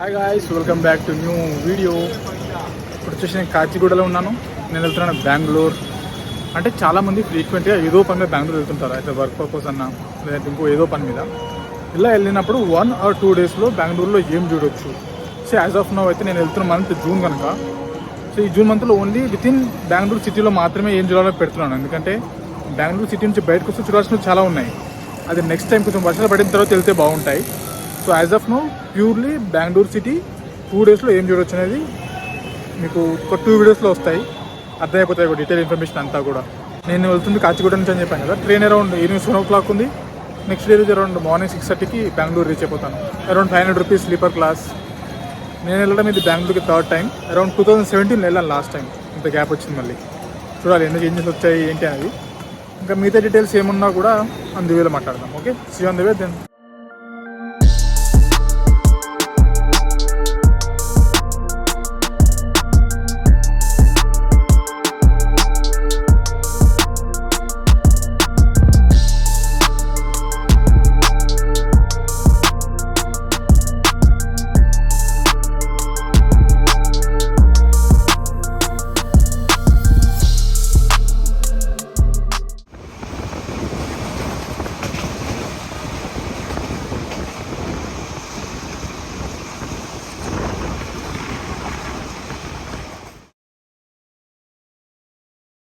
Hi guys, welcome back to new video. ఇప్పుడు వచ్చేసి నేను కాచిగూడలో ఉన్నాను. నేను వెళ్తున్నాను బెంగళూరు. అంటే చాలామంది ఫ్రీక్వెంట్గా ఏదో పని మీద బెంగళూరు వెళ్తుంటారు, అయితే వర్క్ పర్పస్ అన్నా లేదంటే ఇంకో ఏదో పని మీద. ఇలా వెళ్ళినప్పుడు 1 or 2 డేస్లో బెంగళూరులో ఏం చూడొచ్చు. సో యాజ్ ఆఫ్ నౌ అయితే నేను వెళ్తున్న మంత్ జూన్ కనుక, సో ఈ జూన్ మంత్లో ఓన్లీ వితిన్ బెంగళూరు సిటీలో మాత్రమే ఏం చూడాలో పెడుతున్నాను. ఎందుకంటే బెంగళూరు సిటీ నుంచి బయటకు వస్తే చూడాల్సినవి చాలా ఉన్నాయి. అది నెక్స్ట్ టైం కొంచెం వర్షాలు పడిన తర్వాత వెళ్తే బాగుంటాయి. So as of now purely Bengaluru city 2 డేస్లో ఏం చూడొచ్చు అనేది మీకు ఒక 2 వీడియోస్లో వస్తాయి, అర్థమైపోతాయి డీటెయిల్ ఇన్ఫర్మేషన్ అంతా కూడా. నేను వెళ్తుంది కాచిగూడ నుంచి అని చెప్పాను కదా. ట్రైన్ అరౌండ్ ఈవినింగ్ 7 o'clock ఉంది. నెక్స్ట్ డే రోజు అరౌండ్ మార్నింగ్ 6:30కి బెంగళూరు రీచ్ అయిపోతాను. Around 500 rupees sleeper class. నేను వెళ్ళడం ఇది బెంగళూరుకి 3rd టైం. అరౌండ్ 2017 వెళ్ళాను లాస్ట్ టైం. ఇంత గ్యాప్ వచ్చింది. మళ్ళీ చూడాలి ఎన్ని చేంజెస్ వచ్చాయి ఏంటి అనేది. ఇంకా మిగతా డీటెయిల్స్ ఏమున్నా కూడా ఆన్ ది వేలో మాట్లాడదాం. Okay, see on the way then.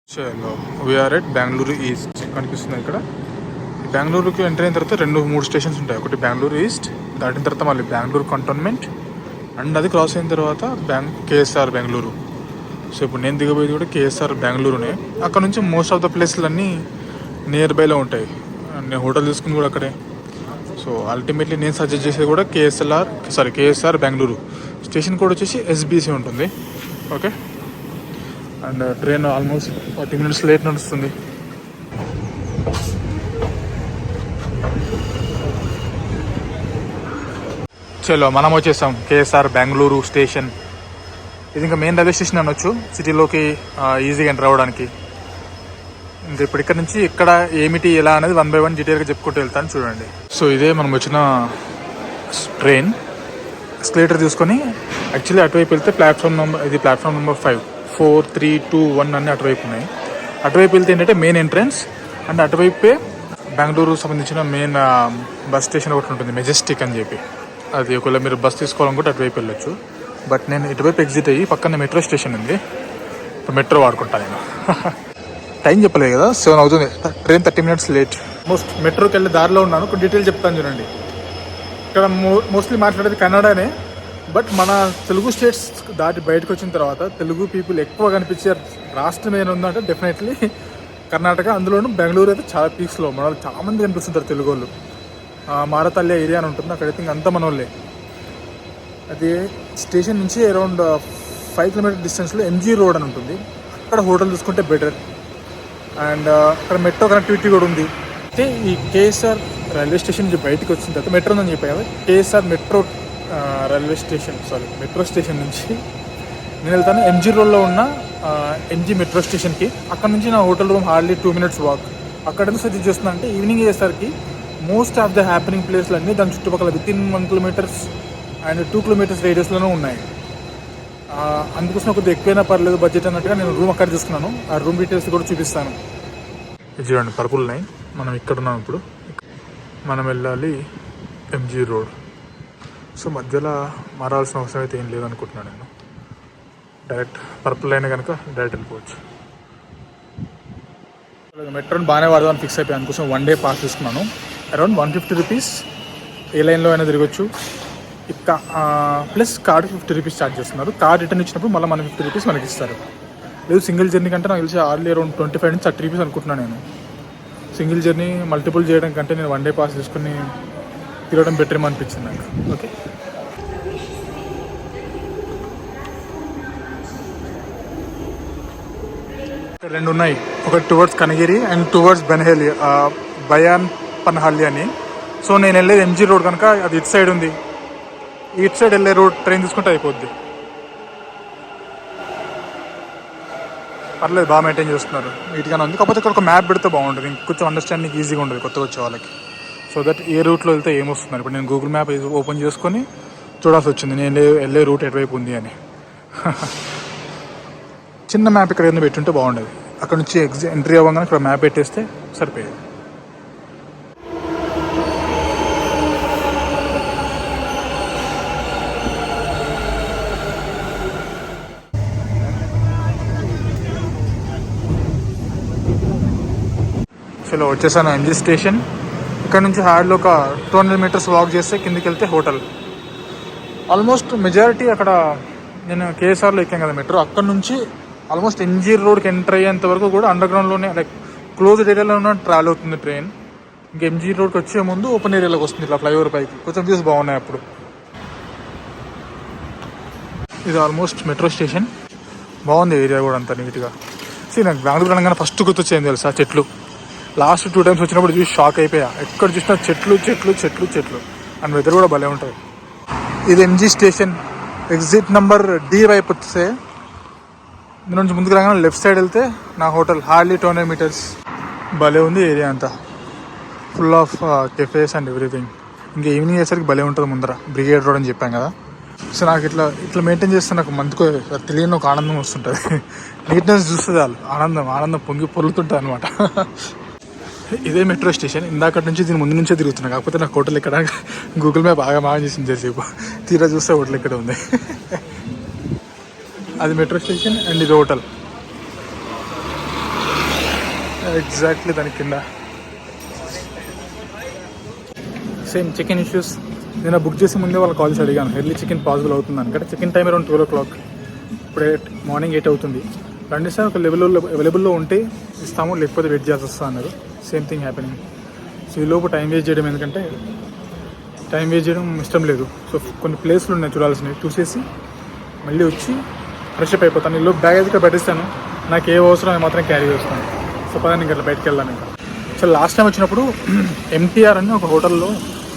చలో, వీఆర్ ఎట్ బెంగళూరు ఈస్ట్. కనిపిస్తుంది ఇక్కడ. బెంగళూరుకి ఎంటర్ అయిన తర్వాత 2-3 స్టేషన్స్ ఉంటాయి. ఒకటి బెంగళూరు ఈస్ట్, దాటిన తర్వాత మళ్ళీ బెంగళూరు కంటోన్మెంట్, అండ్ అది క్రాస్ అయిన తర్వాత కేఎస్ఆర్ బెంగళూరు. సో ఇప్పుడు నేను దిగబోయేది కూడా కేఎస్ఆర్ బెంగళూరునే. అక్కడ నుంచి మోస్ట్ ఆఫ్ ద ప్లేస్లు అన్నీ నియర్ బైలో ఉంటాయి. నేను హోటల్ తీసుకుని కూడా అక్కడే. సో అల్టిమేట్లీ నేను సజెస్ట్ చేసేది కూడా కేఎస్ఆర్ బెంగళూరు. స్టేషన్ కూడా వచ్చేసి ఎస్బీసీ ఉంటుంది. Okay, and train almost 40 minutes late నడుస్తుంది. చలో, మనం వచ్చేసాం కేఎస్ఆర్ బెంగళూరు స్టేషన్. ఇది ఇంకా మెయిన్ రైల్వే స్టేషన్ అనొచ్చు సిటీలోకి ఈజీగా ఎంటర్ అవ్వడానికి. ఇంకా ఇప్పుడు ఇక్కడ నుంచి ఇక్కడ ఏమిటి ఎలా అనేది 1 by 1 డీటెయిల్గా చెప్పుకుంటూ వెళ్తాను, చూడండి. సో ఇదే మనం వచ్చిన ట్రైన్. ఎస్కలేటర్ తీసుకొని యాక్చువల్లీ అటువైపు వెళ్తే ప్లాట్ఫామ్ నెంబర్ 5, 4, 3, 2, 1 అన్నీ అటువైపు ఉన్నాయి. అటువైపు వెళ్తే ఏంటంటే మెయిన్ ఎంట్రన్స్, అండ్ అటువైపే బెంగళూరు సంబంధించిన మెయిన్ బస్ స్టేషన్ ఒకటి ఉంటుంది, మెజెస్టిక్ అని చెప్పి. అది ఒకవేళ మీరు బస్ తీసుకోవాలనుకుంటే అటువైపు వెళ్ళొచ్చు. బట్ నేను ఇటువైపు ఎగ్జిట్ అయ్యి పక్కన మెట్రో స్టేషన్ ఉంది, ఇప్పుడు మెట్రో వాడుకుంటాను నేను. టైం చెప్పలేదు కదా, 7 అవుతుంది. Train 30 minutes late. మెట్రోకి వెళ్ళే దారిలో ఉన్నాను. కొన్ని డీటెయిల్ చెప్తాను చూడండి. ఇక్కడ మోస్ట్లీ మాట్లాడేది కన్నడనే. బట్ మన తెలుగు స్టేట్స్ దాటి బయటకు వచ్చిన తర్వాత తెలుగు పీపుల్ ఎక్కువ కనిపించే రాష్ట్రం ఏమైనా ఉందంటే డెఫినెట్లీ కర్ణాటక. అందులోనూ బెంగళూరు అయితే చాలా పీక్స్లో మన వాళ్ళు చాలామంది కనిపిస్తుంటారు తెలుగు వాళ్ళు. మారతల్లి ఏరియా అని ఉంటుంది, అక్కడైతే ఇంక అంతా మన వాళ్ళే. అది స్టేషన్ నుంచి అరౌండ్ 5 kilometers డిస్టెన్స్లో ఎంజీ రోడ్ అని ఉంటుంది. అక్కడ హోటల్ చూసుకుంటే బెటర్. అండ్ అక్కడ మెట్రో కనెక్టివిటీ కూడా ఉంది. అయితే ఈ కేఎస్ఆర్ రైల్వే స్టేషన్ నుంచి బయటకు వచ్చిన తర్వాత మెట్రో ఉందని చెప్పాను. కేఎస్ఆర్ మెట్రో స్టేషన్ నుంచి నేను వెళ్తాను ఎంజీ రోడ్లో ఉన్న ఎంజీ మెట్రో స్టేషన్కి. అక్కడ నుంచి నా hotel room hardly 2 minutes walk. అక్కడ ఎందుకు సజెస్ట్ చేస్తున్నా అంటే ఈవినింగ్ అయ్యేసరికి మోస్ట్ ఆఫ్ ద హ్యాపెనింగ్ ప్లేస్లు అన్నీ దాని చుట్టుపక్కల వితిన్ 1 kilometer అండ్ 2 kilometers రేడియస్లోనే ఉన్నాయి. అందుకోసం కొద్దిగా ఎక్కువైనా పర్లేదు బడ్జెట్ అన్నట్టుగా నేను రూమ్ అక్కడ చూస్తున్నాను. ఆ రూమ్ డీటెయిల్స్ కూడా చూపిస్తాను. చూడండి, పర్పుల్ లైన్. మనం ఇక్కడ ఉన్నాం. ఇప్పుడు మనం వెళ్ళాలి ఎంజీ రోడ్. సో మధ్యలో మారాల్సిన అవసరం అయితే ఏం లేదనుకుంటున్నాను నేను. డైరెక్ట్ పర్పుల్ లైన్ కనుక డైరెక్ట్ వెళ్ళిపోవచ్చు. మెట్రోని బాగానే వాడదామని ఫిక్స్ అయిపోయాను. అందుకోసం 1 day పాస్ తీసుకున్నాను. అరౌండ్ 150 rupees ఏ లైన్లో అయినా తిరగచ్చు. ఇక ప్లస్ కార్డు 50 rupees ఛార్జ్ చేస్తున్నారు. కార్డు రిటర్న్ ఇచ్చినప్పుడు మళ్ళీ మన 50 rupees మనకి ఇస్తారు. లేదు సింగిల్ జర్నీ కంటే నాకు తెలిసి హార్డ్లీ అరౌండ్ 25 నుంచి 30 rupees అనుకుంటున్నాను నేను. సింగిల్ జర్నీ మల్టిపుల్ చేయడం కంటే నేను 1 day పాస్ తీసుకుని తిరగడం బెటర్ ఏమో అనిపించింది నాకు. ఓకే, ఇక్కడ 2 ఉన్నాయి. ఒకటి towards Kanagiri and towards Byappanahalli అని. సో నేను వెళ్ళేది ఎంజీ రోడ్ కనుక అది ఇటు సైడ్ ఉంది. ఇటు సైడ్ వెళ్ళే రోడ్ ట్రైన్ తీసుకుంటే అయిపోద్ది. పర్లేదు, బాగా మెయింటైన్ చేస్తున్నారు, నీట్గానే ఉంది. కాకపోతే ఇక్కడ ఒక మ్యాప్ పెడితే బాగుంటుంది, ఇంకొంచెం అండర్స్టాండింగ్ ఈజీగా ఉంటుంది కొత్తగా వచ్చే వాళ్ళకి. సో దట్ ఏ రూట్లో వెళ్తే ఏమొస్తున్నారు. ఇప్పుడు నేను గూగుల్ మ్యాప్ ఓపెన్ చేసుకొని చూడాల్సి వచ్చింది నేను వెళ్ళే రూట్ ఎటువైపు ఉంది అని. చిన్న మ్యాప్ ఇక్కడ ఏదైనా పెట్టుంటే బాగుండేది. అక్కడ నుంచి ఎంట్రీ అవ్వగానే ఇక్కడ మ్యాప్ పెట్టేస్తే సరిపోయేది. చలో వచ్చేసాను ఎంజీ స్టేషన్. ఇక్కడ నుంచి హార్డ్లో ఒక 200 మీటర్స్ వాక్ చేస్తే కిందికి వెళ్తే హోటల్. ఆల్మోస్ట్ మెజారిటీ అక్కడ నేను కేఎస్ఆర్లో ఎక్కాను కదా మెట్రో, అక్కడ నుంచి ఆల్మోస్ట్ ఎంజీ రోడ్కి ఎంటర్ అయ్యేంత వరకు కూడా అండర్గ్రౌండ్లోనే లైక్ క్లోజ్డ్ ఏరియాలో ట్రావెల్ అవుతుంది ట్రైన్. ఇంకా ఎంజీ రోడ్కి వచ్చే ముందు ఓపెన్ ఏరియాలోకి వస్తుంది ఇట్లా ఫ్లైఓవర్ పైకి. కొంచెం వ్యూస్ బాగున్నాయి అప్పుడు. ఇది ఆల్మోస్ట్ మెట్రో స్టేషన్. బాగుంది ఏరియా కూడా అంతా నీట్గా. నాకు బెంగళూరు అనగానే ఫస్ట్ గుర్తొచ్చేది తెలుసా చెట్లు. లాస్ట్ 2 times వచ్చినప్పుడు చూసి షాక్ అయిపోయా. ఎక్కడ చూసినా చెట్లు చెట్లు చెట్లు చెట్లు అండ్ వెదర్ కూడా భలే ఉంటుంది. ఇది MG station. Exit number D వైపు వస్తే దీని నుంచి ముందుకు రాగానే లెఫ్ట్ సైడ్ వెళ్తే నా హోటల్. Hardly 200 metres. భలే ఉంది ఏరియా అంతా, full of cafes and everything. ఇంకా ఈవినింగ్ అయ్యేసరికి భలే ఉంటుంది ముందర. బ్రిగేడ్ రోడ్ అని చెప్పాను కదా. సో నాకు ఇట్లా మెయింటైన్ చేస్తే నాకు మందుకు తెలియని ఒక ఆనందం వస్తుంటుంది. నీట్నెస్ చూస్తే చాలు ఆనందం పొంగి పొర్లుతుంటుంది అనమాట. ఇదే మెట్రో స్టేషన్. ఇందాక నుంచి దీని ముందు నుంచే తిరుగుతున్నా. కాకపోతే నాకు హోటల్ ఇక్కడ గూగుల్ మ్యాప్ బాగా చేసింది చేసేపు. తీరా చూస్తే హోటల్ ఇక్కడ ఉంది. అది మెట్రో స్టేషన్ అండ్ ఇది హోటల్ ఎగ్జాక్ట్లీ దాని కింద. Same chicken issues. నేను బుక్ చేసే ముందే వాళ్ళు కాల్ చేసి అడిగాను ఎర్లీ చికెన్ పాసిబుల్ అవుతుంది అని. Chicken time around 12 o'clock. ఇప్పుడే మార్నింగ్ 8 అవుతుంది. రండి సార్, ఒక అవైలబుల్లో ఉంటే ఇస్తాము, లేకపోతే వెయిట్ చేసి వస్తా అన్నారు. Same thing happening. సో ఈ లోపు టైం వేస్ట్ చేయడం, ఎందుకంటే టైం వేస్ట్ చేయడం ఇష్టం లేదు. సో కొన్ని ప్లేస్లు ఉన్నాయి చూడాల్సినవి, చూసేసి మళ్ళీ వచ్చి ఫ్రెష్ అప్ అయిపోతాను. ఈ లోపు బ్యాగ్ అయితే ఇక్కడ పెట్టిస్తాను. నాకు ఏ అవసరం అది మాత్రం క్యారీ చేస్తాను. సో పదాన్ని ఇంకా బయటకు వెళ్ళాను. ఇంకా సో లాస్ట్ టైం వచ్చినప్పుడు MTR అని ఒక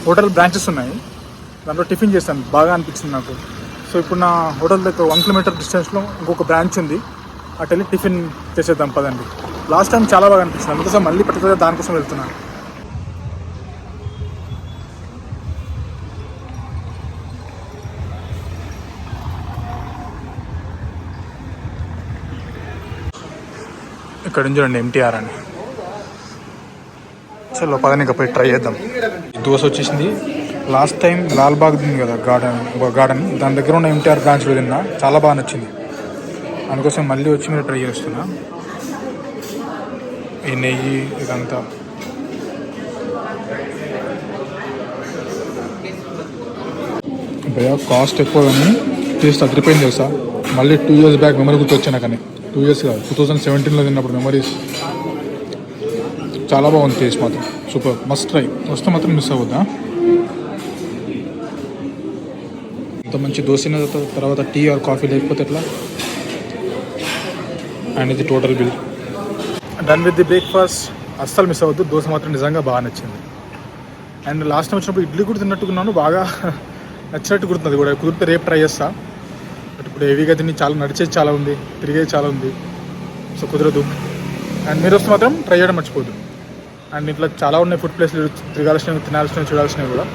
హోటల్ బ్రాంచెస్ ఉన్నాయి. దాంట్లో టిఫిన్ చేస్తాను, బాగా అనిపించింది నాకు. సో ఇప్పుడు నా హోటల్ దగ్గర 1 kilometer డిస్టెన్స్లో ఇంకొక బ్రాంచ్ ఉంది. అటు వెళ్ళి టిఫిన్ చేసేద్దాం పదండి. లాస్ట్ టైం చాలా బాగా అనిపించింది, అందుకోసం మళ్ళీ పర్టికులర్గా దానికోసం వెళ్తున్నాను. ఇక్కడ నుంచి రండి MTR అని. చలో పదని ఇంకా పోయి ట్రై చేద్దాం. దోశ వచ్చేసింది. లాస్ట్ టైం లాల్బాగ్ ఉంది కదా గార్డెన్, దాని దగ్గర ఉన్న MTR బ్రాంచ్లో తిన్నా, చాలా బాగా నచ్చింది. అందుకోసం మళ్ళీ వచ్చి మీరు ట్రై చేస్తున్నా. ఈ నెయ్యి ఇదంతా భయ కాస్ట్ ఎక్కువ కానీ టేస్ట్ అదిరిపోయింది తెలుసా. మళ్ళీ 2 years బ్యాక్ మెమరీ గుర్తొచ్చాను. కానీ 2 years కాదు, 2017లో తిన్నప్పుడు మెమరీస్. చాలా బాగుంది టేస్ట్ మాత్రం, సూపర్, మస్ట్ ట్రై. వస్తే మాత్రం మిస్ అవ్వద్దా. ఇంత మంచి దోశ తర్వాత టీ ఆర్ కాఫీ లేకపోతే ఎట్లా. అండ్ ఇది total bill. Done with the breakfast. అస్సలు మిస్ అవ్వద్దు. దోశ మాత్రం నిజంగా బాగా నచ్చింది. అండ్ లాస్ట్ టైం వచ్చినప్పుడు ఇడ్లీ కూడా తిన్నట్టుకున్నాను, బాగా నచ్చినట్టు గుర్తుంది కూడా. కుదిరితే రేపు ట్రై చేస్తా. బట్ ఇప్పుడు హెవీగా తిని చాలా నడిచేది చాలా ఉంది, తిరిగేది చాలా ఉంది, సో కుదరదు. అండ్ మీరు వస్తే మాత్రం ట్రై చేయడం మర్చిపోద్దు. అండ్ ఇట్లా చాలా ఉన్నాయి ఫుడ్ ప్లేస్లు తిరగాల్సినవి, తినాల్సినవి, చూడాల్సినవి కూడా.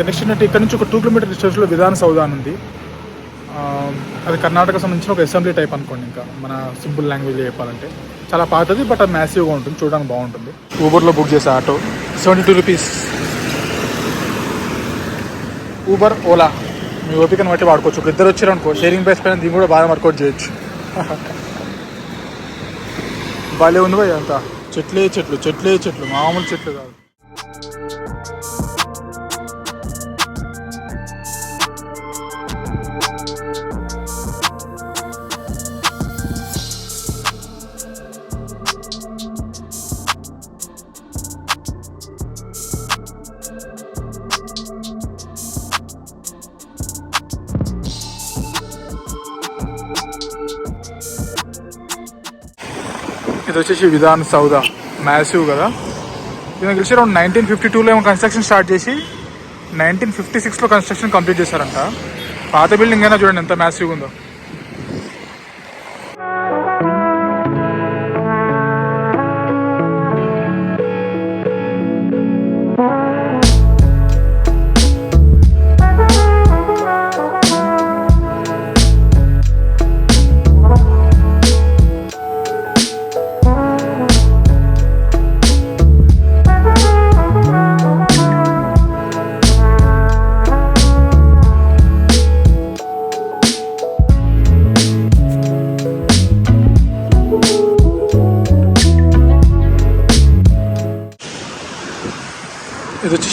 నెక్స్ట్ ఏంటంటే ఇక్కడ నుంచి ఒక 2 kilometer డిస్టెన్స్లో విధాన సౌధ అని ఉంది. అది కర్ణాటక సంబంధించిన ఒక అసెంబ్లీ టైప్ అనుకోండి. ఇంకా మన సింపుల్ లాంగ్వేజ్ చెప్పాలంటే చాలా పాతది, బట్ అది మ్యాసివ్గా ఉంటుంది, చూడడానికి బాగుంటుంది. ఊబర్లో బుక్ చేసే ఆటో 72 rupees. ఊబర్, ఓలా మీ ఓపికను బట్టి వాడుకోవచ్చు. ఒక ఇద్దరు వచ్చారు అనుకో, షేరింగ్ ప్రైస్ పైన దీన్ని కూడా బాగా వర్కౌట్ చేయొచ్చు. బాగా ఉంది భయ్ అంతా. చెట్లే చెట్లు, మామూలు చెట్లు కాదు. ఇది వచ్చేసి విధాన్ సౌద, మ్యాసివ్ కదా. ఇది నాకు తెలిసి అరౌండ్ 1952లో ఏమో కన్స్ట్రక్షన్ స్టార్ట్ చేసి 1956లో కన్స్ట్రక్షన్ కంప్లీట్ చేశారంట. పాత బిల్డింగ్ అయినా చూడండి ఎంత మ్యాసివ్గా ఉందో.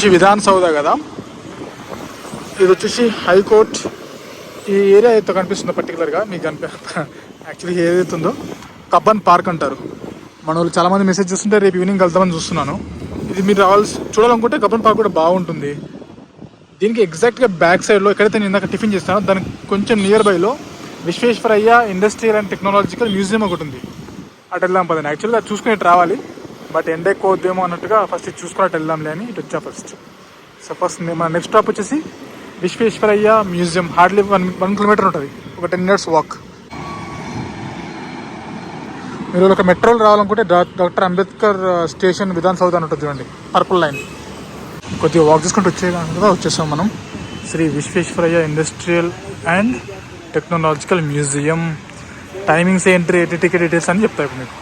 వచ్చేసి విధాన్ సౌధ కదా, ఇది వచ్చేసి హైకోర్ట్. ఈ ఏరియా అయితే కనిపిస్తుందో పర్టికులర్గా మీకు యాక్చువల్లీ ఏదైతే ఉందో కబ్బన్ పార్క్ అంటారు. మన వాళ్ళు చాలామంది మెసేజ్ చేస్తుంటే రేపు ఈవినింగ్ వెళ్తామని చూస్తున్నాను. ఇది మీరు చూడాలనుకుంటే కబ్బన్ పార్క్ కూడా బాగుంటుంది. దీనికి ఎగ్జాక్ట్గా బ్యాక్ సైడ్లో ఎక్కడైతే నేను ఇందాక టిఫిన్ చేస్తానో దానికి కొంచెం నియర్ బైలో Visvesvaraya industrial and technological museum ఒకటి ఉంది. అటు వెళ్దాం పదండి. యాక్చువల్గా అది చూసుకుని ఇటు రావాలి, బట్ ఎండ ఎక్కువ వద్దేమో అన్నట్టుగా ఫస్ట్ ఇది చూసుకుని అటు వెళ్దాంలే అని ఇటు వచ్చా ఫస్ట్. సో ఫస్ట్ మన నెక్స్ట్ స్టాప్ వచ్చేసి విశ్వేశ్వరయ్య మ్యూజియం. హార్డ్లీ 1 కిలోమీటర్ ఉంటుంది, ఒక 10 minutes వాక్. మీరు ఒక మెట్రోలో రావాలనుకుంటే డాక్టర్ అంబేద్కర్ స్టేషన్ విధాన్ సౌధ అని ఉంటుంది చూడండి, పర్పుల్ లైన్. కొద్దిగా వాక్ చేసుకుంటూ వచ్చేసాం మనం. Shri Visvesvaraya industrial and technological museum. Timings ఏంటి, టికెట్ డీటెయిల్స్ అని చెప్తాయి ఇప్పుడు మీకు.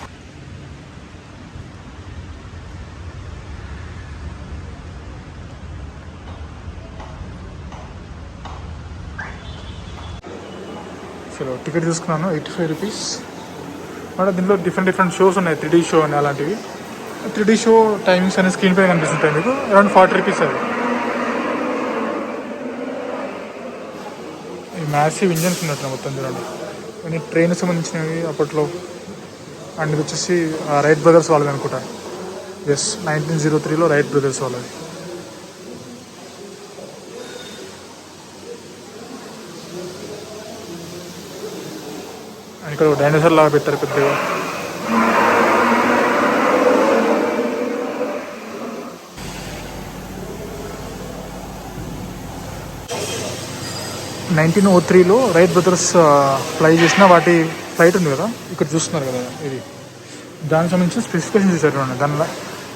చలో టికెట్ తీసుకున్నాను, 85 రూపీస్. అంటే దీంట్లో డిఫరెంట్ షోస్ ఉన్నాయి, 3D షో అని అలాంటివి. 3D షో టైమింగ్స్ అనేది స్క్రీన్ పైన కనిపిస్తుంటాయి మీకు. అరౌండ్ 40 రూపీస్ అది. ఈ మ్యాసివ్ ఇంజన్స్ ఉన్నట్టు మొత్తం చూడండి. కొన్ని ట్రైన్ సంబంధించినవి అప్పట్లో. అండ్ ఇది వచ్చేసి రైట్ బ్రదర్స్ వాళ్ళది అనుకుంటా. ఎస్, 1903లో రైట్ బ్రదర్స్ వాళ్ళది. ఇక్కడ డైనోసార్ లాగా పెట్టారు పెద్దగా. (1903లో రైట్ బ్రదర్స్ ఫ్లై చేసిన వాటి ఫ్లైట్ ఉంది కదా, ఇక్కడ చూస్తున్నారు కదా, ఇది దానికి సంబంధించిన స్పెసిఫికేషన్ చూసారు. దాని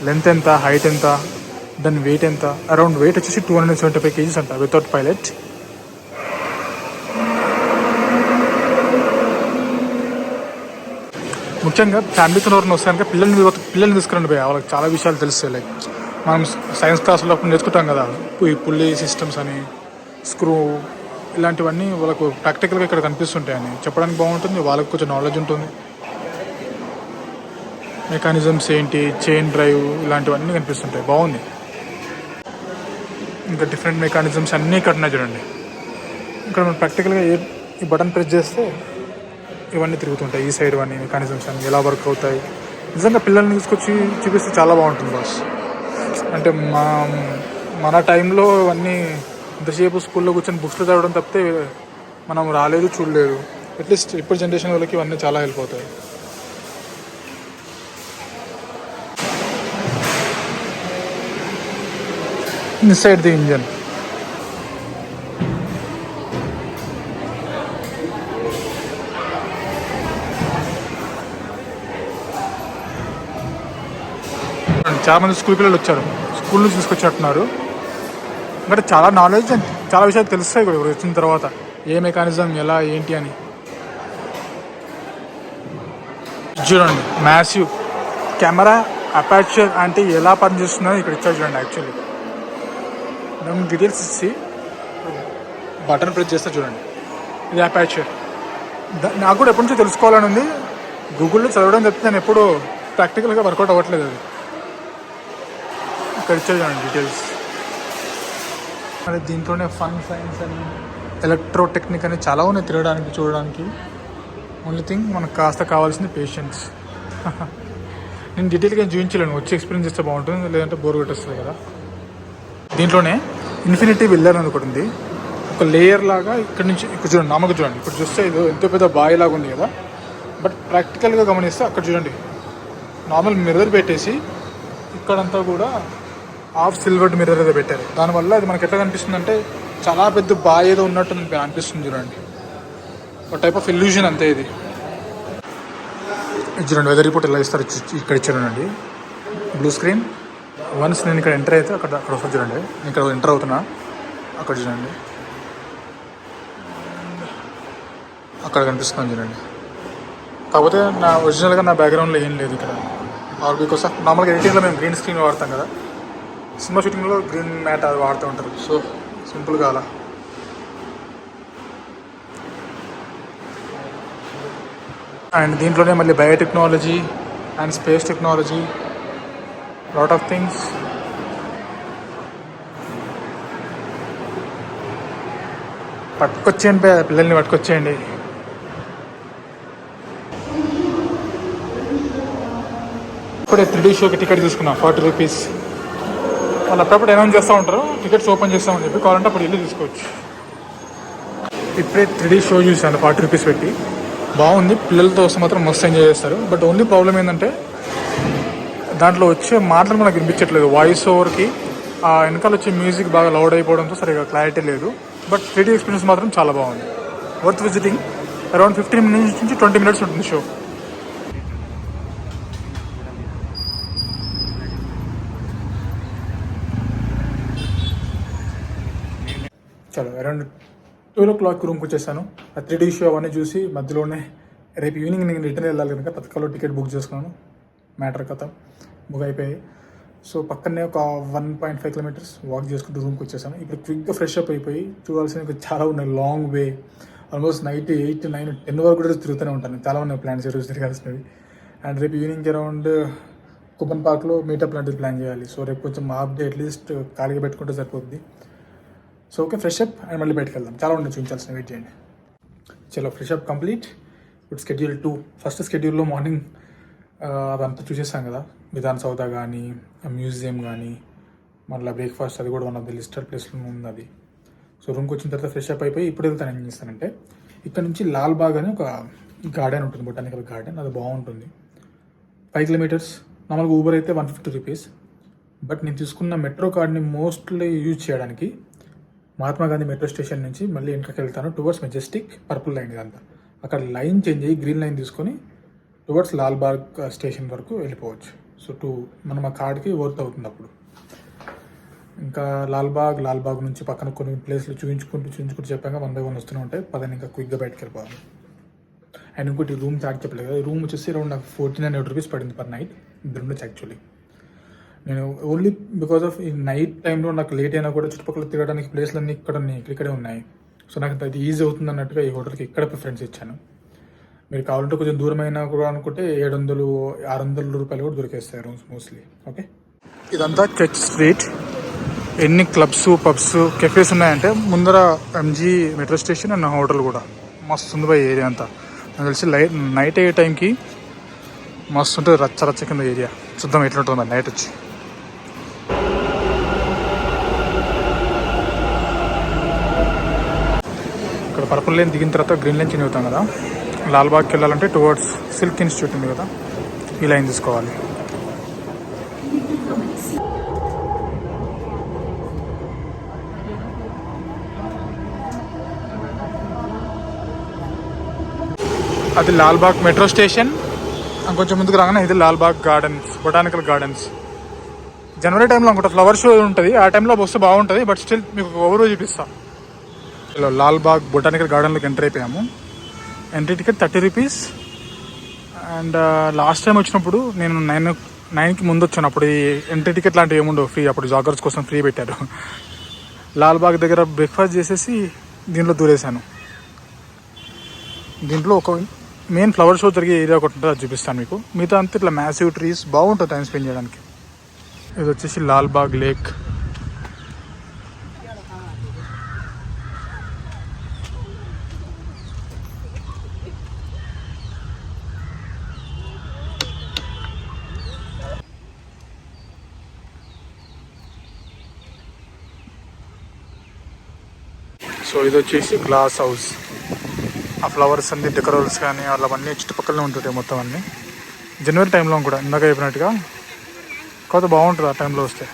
లెంత్ ఎంత, హైట్ ఎంత, దాని వెయిట్ ఎంత. అరౌండ్ వెయిట్ వచ్చేసి 275 kgs అంట వితౌట్ పైలట్. ముఖ్యంగా ఫ్యామిలీతో ఎవరిని వస్తాను పిల్లల్ని తీసుకురండి పోయి, వాళ్ళకి చాలా విషయాలు తెలుస్తాయి. లైక్ మనం సైన్స్ క్లాసులో అప్పుడు నేర్చుకుంటాం కదా, ఈ పుల్లీ సిస్టమ్స్ అని, స్క్రూ, ఇలాంటివన్నీ వాళ్ళకు ప్రాక్టికల్గా ఇక్కడ కనిపిస్తుంటాయని చెప్పడానికి బాగుంటుంది. వాళ్ళకి కొంచెం నాలెడ్జ్ ఉంటుంది. మెకానిజమ్స్ ఏంటి, చైన్ డ్రైవ్, ఇలాంటివన్నీ కనిపిస్తుంటాయి. బాగుంది. ఇంకా డిఫరెంట్ మెకానిజమ్స్ అన్నీ ఇక్కడ ఉన్నాయి చూడండి. ఇక్కడ మనం ప్రాక్టికల్గా ఈ బటన్ ప్రెస్ చేస్తే ఇవన్నీ తిరుగుతుంటాయి. ఈ సైడ్ అన్నీ మెకానిజమ్స్ అన్నీ ఎలా వర్క్ అవుతాయి. నిజంగా పిల్లల్ని తీసుకొచ్చి చూపిస్తే చాలా బాగుంటుంది బాస్. అంటే మన టైంలో ఇవన్నీ ఇంతసేపు స్కూల్లో కూర్చొని బుక్స్లో చదవడం తప్పితే మనం రాలేదు, చూడలేదు. అట్లీస్ట్ ఇప్పుడు జనరేషన్ వాళ్ళకి ఇవన్నీ చాలా హెల్ప్ అవుతాయి. Inside the engine. చాలా మంది స్కూల్ పిల్లలు వచ్చారు, స్కూల్ నుంచి తీసుకొచ్చినట్టున్నారు. అంటే చాలా నాలెడ్జ్, చాలా విషయాలు తెలుస్తాయి కూడా వచ్చిన తర్వాత, ఏ మెకానిజం ఎలా ఏంటి అని. చూడండి మ్యాసివ్ కెమెరా అపార్చర్ అంటే ఎలా పనిచేస్తుందో ఇక్కడ ఇచ్చారు చూడండి. యాక్చువల్లీ మేము డీటెయిల్స్ ఇచ్చి బటన్ ప్రెస్ చేస్తే చూడండి, ఇది అపార్చర్. నాకు కూడా ఎప్పటి నుంచో తెలుసుకోవాలని ఉంది. గూగుల్లో చదవడం తప్పితే నేను ఎప్పుడు ప్రాక్టికల్గా వర్కౌట్ అవ్వట్లేదు. అది ఇక్కడ ఇచ్చారు చూడండి డీటెయిల్స్. మరి దీంట్లోనే ఫన్ సైన్స్ అని, ఎలక్ట్రోటెక్నిక్ అని చాలా ఉన్నాయి తిరగడానికి, చూడడానికి. ఓన్లీ థింగ్ మనకు కాస్త కావాల్సింది పేషెన్స్. నేను డీటెయిల్గా చూపించలేను, వచ్చి ఎక్స్పీరియన్స్ చేస్తే బాగుంటుంది, లేదంటే బోర్ కొట్టేస్తుంది కదా. దీంట్లోనే ఇన్ఫినిటీ విల్లర్ అని ఒకటి ఉంది, ఒక లేయర్ లాగా. ఇక్కడ నుంచి ఇక్కడ చూడండి, నామకు చూడండి. ఇప్పుడు చూస్తే ఇది ఎంతో పెద్ద బాయ్ లాగా ఉంది కదా, బట్ ప్రాక్టికల్గా గమనిస్తే అక్కడ చూడండి నార్మల్ మిర్రర్ పెట్టేసి ఇక్కడంతా కూడా హాఫ్ సిల్వర్డ్ మిర్రర్ ఏదో పెట్టారు. దానివల్ల ఇది మనకి ఎట్లా కనిపిస్తుంది అంటే చాలా పెద్ద బాయ్ ఏదో ఉన్నట్టు అనిపిస్తుంది చూడండి. ఒక టైప్ ఆఫ్ ఇల్యూషన్ అంతే ఇది. చూడండి వెదర్ రిపోర్ట్ ఎలా ఇస్తారు ఇక్కడ ఇచ్చారండి, బ్లూ స్క్రీన్. వన్స్ నేను ఇక్కడ ఎంటర్ అయితే అక్కడ వస్తుంది చూడండి. నేను ఇక్కడ ఎంటర్ అవుతున్నా, అక్కడ చూడండి, అక్కడ కనిపిస్తుంది చూడండి. కాకపోతే ఒరిజినల్గా నా బ్యాక్గ్రౌండ్లో ఏం లేదు ఇక్కడ. ఆర్ బికాస్ నార్మల్గా ఎడిటింగ్లో మేము గ్రీన్ స్క్రీన్ వాడతాం కదా, సినిమా షూటింగ్లో గ్రీన్ మ్యాట్ అది వాడుతూ ఉంటారు. సో సింపుల్గా అలా. అండ్ దీంట్లోనే మళ్ళీ biotechnology and space technology, lot of things. పట్టుకొచ్చేయండి పిల్లల్ని పట్టుకొచ్చేయండి. ఇప్పుడే 3D షోకి టికెట్ తీసుకున్నా 40 రూపీస్. వాళ్ళు అప్పుడప్పుడు అనౌన్స్ చేస్తూ ఉంటారు టికెట్స్ ఓపెన్ చేస్తామని చెప్పి, కావాలంటే అప్పుడు వెళ్ళి తీసుకోవచ్చు. ఇప్పుడే 3D షో చూసాను 40 రూపీస్ పెట్టి, బాగుంది. పిల్లలతో వస్తే మాత్రం మస్తు ఎంజాయ్ చేస్తారు. బట్ ఓన్లీ ప్రాబ్లం ఏంటంటే దాంట్లో వచ్చే మాటలు మనకు వినిపించట్లేదు. వాయిస్ ఓవర్కి ఆ వెనకాల వచ్చే మ్యూజిక్ బాగా లౌడ్ అయిపోవడంతో సరిగా క్లారిటీ లేదు. బట్ 3D ఎక్స్పీరియన్స్ మాత్రం చాలా బాగుంది. Worth visiting. అరౌండ్ 15 మినిట్స్ నుంచి 20 మినిట్స్ ఉంటుంది షో. చలో అరౌండ్ 12 o'clock రూమ్కి వచ్చేసాను. ఆ 3D షో అవన్నీ చూసి మధ్యలోనే రేపు ఈవినింగ్ నేను రిటర్న్ వెళ్ళాలి కనుక తత్కాల్లో టికెట్ బుక్ చేసుకున్నాను. మ్యాటర్ కథ బుక్ అయిపోయాయి. సో పక్కనే ఒక 1.5 kilometers వాక్ చేసుకుంటూ రూమ్కి వచ్చేసాను. ఇప్పుడు క్విక్గా ఫ్రెష్ అప్ అయిపోయి చూడాల్సినవి చాలా ఉన్నాయి. లాంగ్ వే, ఆల్మోస్ట్ నైట్ 8, 9, 10 వరకు కూడా తిరుగుతూనే ఉంటాను. చాలా ఉన్నాయి ప్లాన్స్ ఈరోజు తిరగాల్సినవి. అండ్ రేపు ఈవినింగ్ అరౌండ్ కుప్పన్ పార్క్లో మీటప్ లాంటిది ప్లాన్ చేయాలి. సో రేపు కొంచెం హాఫ్ డే అట్లీస్ట్ ఖాళీగా పెట్టుకుంటే సరిపోద్ది. So okay, fresh up and మళ్ళీ బయటకు వెళ్దాం. చాలా ఉన్నాయి చూపించాల్సిన, వెయిట్ చేయండి. చలో ఫ్రెష్ అప్ కంప్లీట్. ఇప్పుడు స్కెడ్యూల్ 2. ఫస్ట్ స్కెడ్యూల్లో మార్నింగ్ అదంతా చూసేసాం కదా, విధాన్ సౌదా కానీ మ్యూజియం కానీ, మళ్ళీ బ్రేక్ఫాస్ట్ అది కూడా వన్ ఆఫ్ ది లిస్టెడ్ ప్లేస్లో ఉంది అది. సో రూమ్కి వచ్చిన తర్వాత ఫ్రెష్ అప్ అయిపోయి ఇప్పుడు వెళ్తాను. ఏం చేస్తానంటే ఇక్కడ నుంచి లాల్బాగ్ అని ఒక గార్డెన్ ఉంటుంది, బొటానికల్ గార్డెన్. అది బాగుంటుంది. 5 kilometers. నార్మల్గా ఊబర్ అయితే 150 రూపీస్. బట్ నేను తీసుకున్న మెట్రో కార్డ్ని మోస్ట్లీ యూజ్ చేయడానికి మహాత్మా గాంధీ మెట్రో స్టేషన్ నుంచి మళ్ళీ వెనకకి వెళ్తాను టువర్డ్స్ మెజెస్టిక్, పర్పుల్ లైన్ ఇదంతా. అక్కడ లైన్ చేంజ్ అయ్యి గ్రీన్ లైన్ తీసుకొని టువర్డ్స్ లాల్బాగ్ స్టేషన్ వరకు వెళ్ళిపోవచ్చు. సో మనం ఆ కార్డ్కి వర్త్ అవుతుంది అప్పుడు. ఇంకా లాల్బాగ్ నుంచి పక్కన కొన్ని ప్లేస్లు చూపించుకుంటూ చెప్పాక 1 by 1 వస్తూనే ఉంటాయి. పదని ఇంకా క్విక్గా బయటకు వెళ్ళిపోవాలి. అండ్ ఇంకోటి రూమ్ చార్జ్ చెప్పలేదు కదా, రూమ్ వచ్చేసి అరౌండ్ నాకు 1400 రూపీస్ పడింది పర్ నైట్. ఇద్దరు ఉండొచ్చు యాక్చువల్లీ. నేను ఓన్లీ బికాస్ ఆఫ్ ఈ నైట్ టైంలో నాకు లేట్ అయినా కూడా చుట్టుపక్కల తిరగడానికి ప్లేస్లన్నీ ఇక్కడే ఉన్నాయి. సో నాకు అది ఈజీ అవుతుంది అన్నట్టుగా ఈ హోటల్కి ఇక్కడ ప్రిఫరెన్స్ ఇచ్చాను. మీరు కావాలంటే కొంచెం దూరమైనా కూడా అనుకుంటే 700, 600 రూపాయలు కూడా దొరికేస్తాయి రూమ్స్ మోస్ట్లీ. ఓకే, ఇదంతా చర్చ్ స్ట్రీట్. ఎన్ని క్లబ్స్, పబ్స్, కెఫేస్ ఉన్నాయంటే ముందర MG metro station and hotel కూడా మస్తు ఉంది పోయి ఏరియా అంతా. నాకు తెలిసి నైట్ అయ్యే టైంకి మస్తు ఉంటుంది, రచ్చ కింద ఏరియా. చూద్దాం ఎట్లుంటుంది మరి నైట్ వచ్చి. ఇక్కడ పర్పుల్ లైన్ దిగిన తర్వాత గ్రీన్ లైన్ చేంజ్ అవుతాం కదా. లాల్బాగ్కి వెళ్ళాలంటే టువర్డ్స్ సిల్క్ ఇన్స్టిట్యూట్ ఉంది కదా, ఈ లైన్ తీసుకోవాలి. అది లాల్బాగ్ మెట్రో స్టేషన్. కొంచెం ముందుకు రాగానే ఇది లాల్బాగ్ గార్డెన్స్, బొటానికల్ గార్డెన్స్. జనవరి టైంలో అనుకుంటా ఫ్లవర్ షో ఉంటుంది, ఆ టైంలో వస్తే బాగుంటుంది. బట్ స్టిల్ మీకు ఓవర్ చూపిస్తాను. లాల్బాగ్ బొటానికల్ గార్డెన్లోకి ఎంటర్ అయిపోయాము. Entry ticket 30 rupees. And last time వచ్చినప్పుడు నేను 9కి ముందు వచ్చాను. అప్పుడు ఈ ఎంట్రీ టికెట్ లాంటివి ఏముండవు, ఫ్రీ. అప్పుడు జాగర్స్ కోసం ఫ్రీ పెట్టారు. లాల్బాగ్ దగ్గర బ్రేక్ఫాస్ట్ చేసేసి దీంట్లో దూరేశాను. దీంట్లో ఒక మెయిన్ ఫ్లవర్ షో జరిగే ఏరియా ఒకటి ఉంటుంది, అది చూపిస్తాను మీకు. మిగతా అంతా ఇట్లా మ్యాసివ్ ట్రీస్, బాగుంటుంది టైం స్పెండ్ చేయడానికి. ఇది వచ్చేసి లాల్బాగ్ లేక్. సో ఇది వచ్చేసి గ్లాస్ హౌస్. ఆ ఫ్లవర్స్ అన్ని, డెకరేల్స్ కానీ అవన్నీ చుట్టుపక్కలనే ఉంటుంటాయి మొత్తం అన్నీ. జనవరి టైంలో కూడా ఇందాక చెప్పినట్టుగా కాకపోతే బాగుంటుంది ఆ టైంలో వస్తే.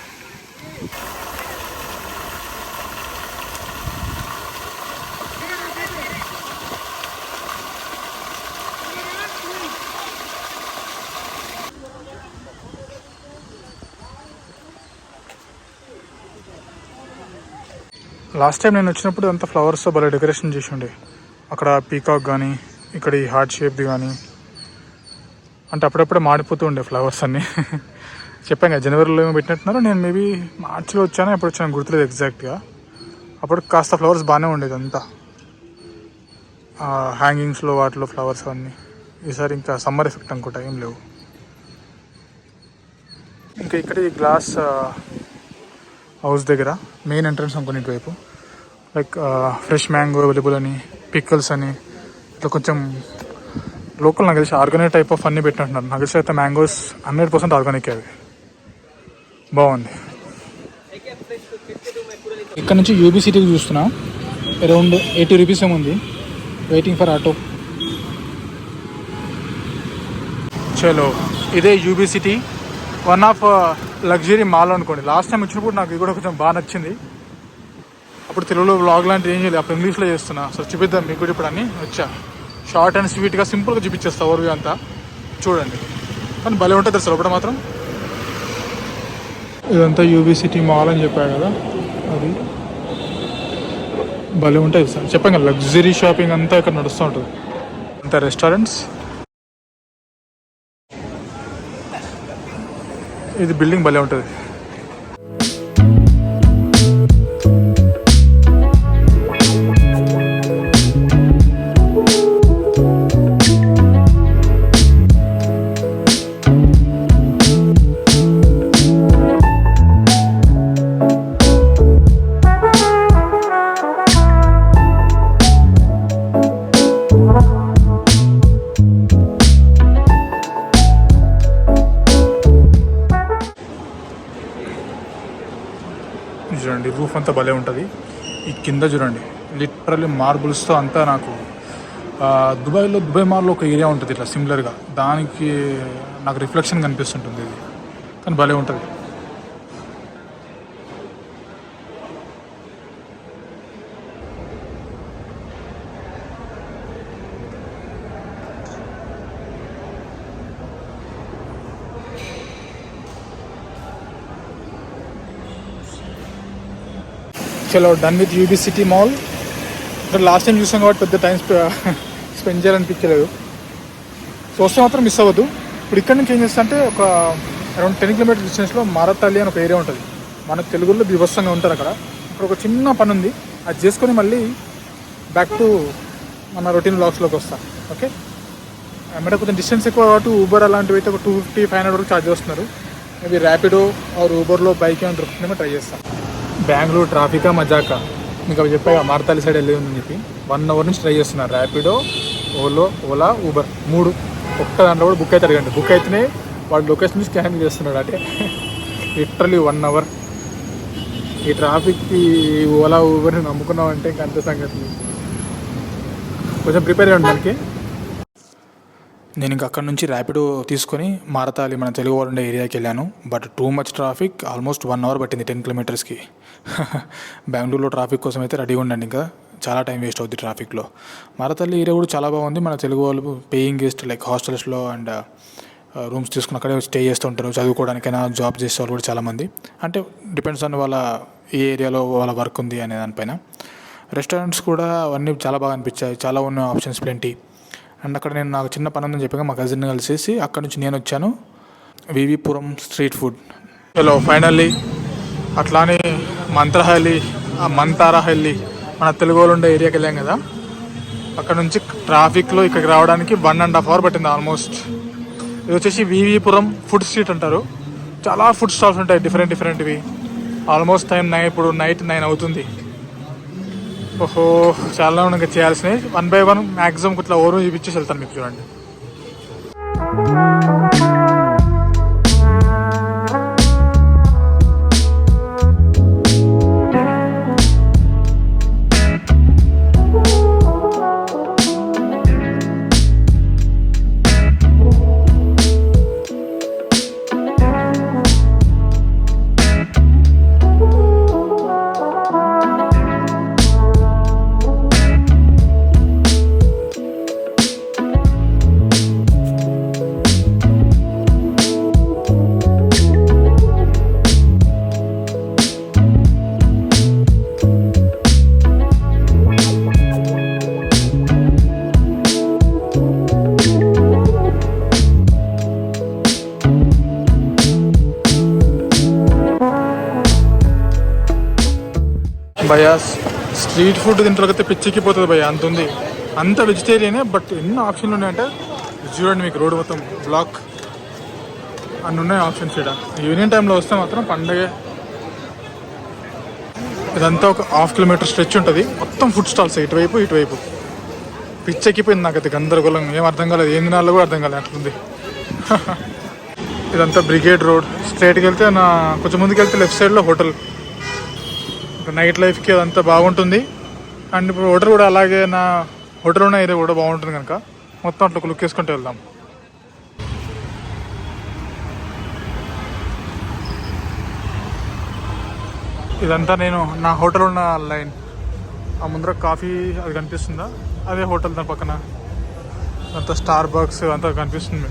లాస్ట్ టైం నేను వచ్చినప్పుడు అంతా ఫ్లవర్స్తో భలే డెకరేషన్ చేసి ఉండే. అక్కడ పీకాక్ కానీ, ఇక్కడ ఈ హార్ట్ షేప్ది కానీ, అంటే అప్పుడప్పుడే మాడిపోతూ ఉండే ఫ్లవర్స్ అన్నీ. చెప్పాను కదా జనవరిలో ఏమో పెట్టినట్టున్నారు. నేను మేబీ మార్చిలో వచ్చాను, ఎప్పుడు వచ్చాను గుర్తులేదు ఎగ్జాక్ట్గా. అప్పుడు కాస్త ఫ్లవర్స్ బాగానే ఉండేది అంతా, హ్యాంగింగ్స్లో వాటిలో ఫ్లవర్స్ అన్నీ. ఈసారి ఇంకా సమ్మర్ ఎఫెక్ట్ అనుకుంటా, ఏం లేవు. ఇంకా ఇక్కడ ఈ గ్లాస్ హౌస్ దగ్గర మెయిన్ ఎంట్రన్స్ అనుకుని ఇటువైపు లైక్ ఫ్రెష్ మ్యాంగో అవైలబుల్ అని, పిక్కల్స్ అని, ఇట్లా కొంచెం లోకల్ నాకు తెలిసి ఆర్గానిక్ టైప్ ఆఫ్ అన్నీ పెట్టినట్టున్నారు. నాకు తెలిసి అయితే మ్యాంగోస్ 100% ఆర్గానిక్ అవి. బాగుంది. ఇక్కడ నుంచి యూబీ సిటీకి చూస్తున్నా, అరౌండ్ 80 రూపీస్ ఏముంది. Waiting for auto. చలో, ఇదే UB city, one of luxury mall అనుకోండి. లాస్ట్ టైం వచ్చినప్పుడు నాకు ఇది కూడా కొంచెం బాగా నచ్చింది. అప్పుడు తెలుగులో వ్లాగ్ లాంటివి ఏం చేయలేదు, అప్పుడు ఇంగ్లీష్లో చేస్తున్నా. సో చూపిద్దాం మీకు కూడా ఇప్పుడు అని వచ్చా. షార్ట్ అండ్ స్వీట్గా సింపుల్గా చూపించేస్తా ఓవర్వ్యూ అంతా, చూడండి. కానీ భలే ఉంటుంది తెలుసు లోపల మాత్రం. ఇదంతా యూబీ సిటీ మాల్ అని చెప్పాడు కదా, అది భలే ఉంటుంది సార్. చెప్పాం కదా, లగ్జరీ షాపింగ్ అంతా ఇక్కడ నడుస్తూ ఉంటుంది. అంతా రెస్టారెంట్స్. ఇది బిల్డింగ్ భలే ఉంటుంది. చూడండి, రూఫ్ అంతా భలే ఉంటుంది. ఈ కింద చూడండి, లిటరల్లీ మార్బుల్స్తో అంతా. నాకు దుబాయ్లో దుబాయ్ మాల్లో ఒక ఏరియా ఉంటుంది ఇట్లా సిమిలర్గా, దానికి నాకు రిఫ్లెక్షన్ కనిపిస్తుంటుంది ఇది. కానీ భలే ఉంటుంది. చలో, done with UB city mall. ఇక్కడ లాస్ట్ టైం చూసాం కాబట్టి పెద్ద టైం స్పెండ్ చేయాలనిపించలేదు. సో వస్తే మాత్రం మిస్ అవ్వద్దు. ఇప్పుడు ఇక్కడ నుంచి ఏం చేస్తా అంటే, ఒక అరౌండ్ 10 కిలోమీటర్ డిస్టెన్స్లో మారతాలి అని ఒక ఏరియా ఉంటుంది. మనకు తెలుగులో బీభత్సంగా ఉంటారు అక్కడ. ఇక్కడ ఒక చిన్న పని ఉంది, అది చేసుకొని మళ్ళీ బ్యాక్ టు మన రొటీన్ బ్లాగ్స్లోకి వస్తాం. ఓకే, మేడం కొంచెం డిస్టెన్స్ ఎక్కువ కాబట్టి ఊబర్ అలాంటివి అయితే ఒక 250-500 వరకు ఛార్జ్ చేస్తున్నారు. మేబీ ర్యాపిడో ఆర్ ఊబర్లో బైక్ ఏమైనా దొరుకుతుందేమో ట్రై చేస్తాం. బెంగళూరు ట్రాఫికా మజాకా మీకు అవి చెప్పాక మారతాలి సైడ్ వెళ్ళి ఉందని చెప్పి 1 అవర్ నుంచి ట్రై చేస్తున్నారు. ర్యాపిడో, ఓలా, ఊబర్ 3 ఒక్క దాంట్లో కూడా బుక్ అయితే అడగండి. బుక్ అయితేనే వాడు లొకేషన్ స్కాన్ చేస్తున్నాడు. అంటే లిటరలీ 1 అవర్. ఈ ట్రాఫిక్కి ఓలా ఊబర్ని నమ్ముకున్నామంటే ఇంకా అంతే సంగతి. కొంచెం ప్రిపేర్ అయ్యండి దానికి. నేను ఇంకా అక్కడ నుంచి ర్యాపిడో తీసుకొని మారతాలి మన తెలుగు వాళ్ళు ఉండే ఏరియాకి వెళ్ళాను. But too much traffic, almost 1 hour పట్టింది 10 కిలోమీటర్స్కి. బెంగళూరులో ట్రాఫిక్ కోసం అయితే రెడీగా ఉండండి, ఇంకా చాలా టైం వేస్ట్ అవుతుంది ట్రాఫిక్లో. మారతాలి ఏరియా కూడా చాలా బాగుంది. మన తెలుగు వాళ్ళు పేయింగ్ గెస్ట్ లైక్ హాస్టల్స్లో అండ్ రూమ్స్ తీసుకుని అక్కడే స్టే చేస్తూ ఉంటారు. చదువుకోవడానికైనా జాబ్ చేసే వాళ్ళు కూడా చాలామంది. అంటే డిపెండ్స్ ఆన్ వాళ్ళ ఏ ఏరియాలో వాళ్ళ వర్క్ ఉంది అనే దానిపైన. రెస్టారెంట్స్ కూడా అవన్నీ చాలా బాగా అనిపించాయి, చాలా ఉన్న ఆప్షన్స్ ప్లెంటీ. అండ్ అక్కడ నేను నాకు చిన్న పని ఉందని చెప్పాక మా కజిన్ కలిసేసి అక్కడ నుంచి నేను వచ్చాను. వివిపురం స్ట్రీట్ ఫుడ్. హలో, ఫైనల్లీ అట్లానే మంతారహల్లి మన తెలుగు వాళ్ళు ఉండే ఏరియాకి వెళ్ళాం కదా, అక్కడ నుంచి ట్రాఫిక్లో ఇక్కడికి రావడానికి 1.5 అవర్ పట్టింది ఆల్మోస్ట్. ఇది వచ్చేసి వివిపురం ఫుడ్ స్ట్రీట్ అంటారు. చాలా ఫుడ్ స్టాల్స్ ఉంటాయి డిఫరెంట్వి. ఆల్మోస్ట్ ఇప్పుడు నైట్ 9 అవుతుంది. ఓహో, చాలా ఇంకా చేయాల్సినవి. 1 by 1 మ్యాక్సిమం ఇట్లా ఓవర్ చూపించేసి వెళ్తాను మీకు. చూడండి, భయ్యా స్ట్రీట్ ఫుడ్ తింటే పిచ్చెక్కిపోతుంది భయ్యా, అంత ఉంది. అంత వెజిటేరియనే, బట్ ఎన్ని ఆప్షన్లు ఉన్నాయంటే చూడండి. మీకు రోడ్డు మొత్తం బ్లాక్ అన్నీ ఉన్నాయి ఆప్షన్స్. ఇక్కడ ఈవినింగ్ టైంలో వస్తే మాత్రం పండగే. ఇదంతా ఒక 1/2 కిలోమీటర్ స్ట్రెచ్ ఉంటుంది, మొత్తం ఫుడ్ స్టాల్స్ ఇటువైపు. పిచ్చెక్కిపోయింది నాకు అది, గందరగోళం, ఏం అర్థం కాలేదు, ఏం తినాలో కూడా అర్థం కాలేదు అట్లుంది. ఇదంతా బ్రిగేడ్ రోడ్. స్ట్రైట్కి వెళ్తే కొంచెం ముందుకు వెళ్తే లెఫ్ట్ సైడ్లో హోటల్. నైట్ లైఫ్కి అదంతా బాగుంటుంది. అండ్ ఇప్పుడు హోటల్ కూడా అలాగే హోటల్ ఉన్న ఏరియా కూడా బాగుంటుంది కనుక మొత్తం అట్లా ఒక లుక్ వేసుకుంటూ వెళ్దాం. ఇదంతా నేను నా హోటల్ ఉన్న లైన్. ఆ ముందర కాఫీ అది కనిపిస్తుందా, అదే హోటల్. దాని పక్కన అంతా స్టార్ బక్స్ అంతా కనిపిస్తుంది.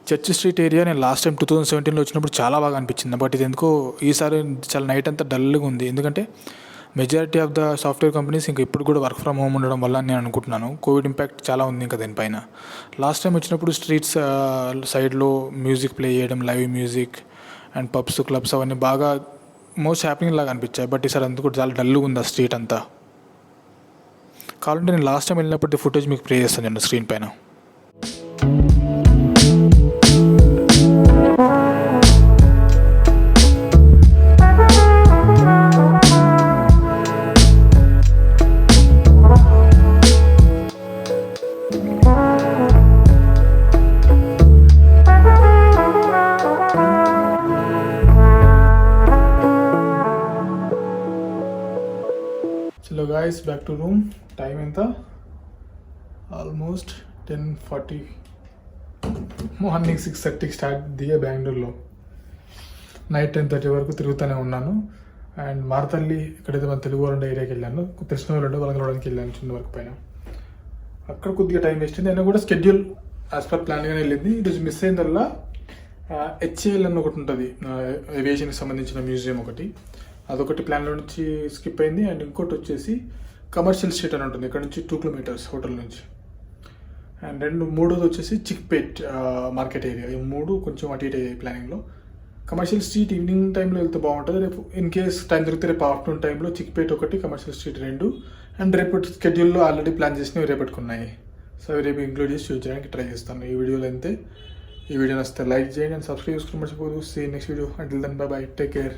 చర్చ్ స్ట్రీట్ ఏరియా నేను లాస్ట్ టైం 2017లో వచ్చినప్పుడు చాలా బాగా అనిపించింది. బట్ ఇది ఎందుకో ఈసారి చాలా నైట్ అంతా డల్గా ఉంది. ఎందుకంటే majority of the software companies ఇంకా ఇప్పుడు కూడా వర్క్ ఫ్రమ్ హోమ్ ఉండడం వల్ల నేను అనుకుంటున్నాను కోవిడ్ ఇంపాక్ట్ చాలా ఉంది ఇంకా దీనిపైన. లాస్ట్ టైం వచ్చినప్పుడు స్ట్రీట్స్ సైడ్లో మ్యూజిక్ ప్లే చేయడం, live music and pubs, clubs అవన్నీ బాగా మోస్ట్ హ్యాపీనింగ్ లాగా అనిపించాయి. బట్ ఈసారి అందుకు చాలా డల్గా ఉంది ఆ స్ట్రీట్ అంతా. కావాలంటే నేను లాస్ట్ టైం వెళ్ళినప్పటి ఫుటేజ్ మీకు ప్లే చేస్తాను నేను స్క్రీన్ పైన. చలో guys, back to room. Time ఎంత? ఆల్మోస్ట్ 10:40. మార్నింగ్ 6:30కి స్టార్ట్ దిగే బెంగళూరులో. నైట్ 10:30 వరకు తిరుగుతూనే ఉన్నాను. అండ్ మారతల్లి ఎక్కడైతే మన తెలుగు వాళ్ళ ఏరియాకి వెళ్ళాను, కృష్ణవరంలో వలంగలోడానికి వెళ్ళాను చిన్న వరకు పైన. అక్కడ కొద్దిగా టైం వేస్ట్ అయింది. అయినా కూడా స్కెడ్యూల్ యాజ్ పర్ ప్లాన్గానే వెళ్ళింది. ఈరోజు మిస్ అయిందల్లా HAL అని ఒకటి ఉంటుంది, ఏవియేషన్కి సంబంధించిన మ్యూజియం ఒకటి, అదొకటి ప్లాన్లో నుంచి స్కిప్ అయింది. అండ్ ఇంకోటి వచ్చేసి కమర్షియల్ స్ట్రీట్ అని ఉంటుంది, ఇక్కడ నుంచి 2 కిలోమీటర్స్ హోటల్ నుంచి. అండ్ మూడోది వచ్చేసి చిక్పేట్ మార్కెట్ ఏరియా. ఈ మూడు కొంచెం అటు ఇటు అయ్యాయి ప్లానింగ్లో. కమర్షియల్ స్ట్రీట్ ఈవినింగ్ టైంలో వెళ్తే బాగుంటుంది. రేపు ఇన్ కేస్ టైం దొరికితే రేపు ఆఫ్టర్నూన్ టైంలో చిక్పేట్ ఒకటి, కమర్షియల్ స్ట్రీట్ 2. అండ్ రేపు స్కెడ్యూల్లో ఆల్రెడీ ప్లాన్ చేసినవి రేపట్టుకున్నాయి. సో అవి రేపు ఇంక్లూడ్ చేసి యూజ్ చేయడానికి ట్రై చేస్తాను ఈ వీడియోలో. అంతే. ఈ వీడియో నచ్చితే లైక్ చేయండి అండ్ సబ్స్క్రైబ్ చేసుకుని మర్చిపోదు. See next video. Until then bye bye, take care.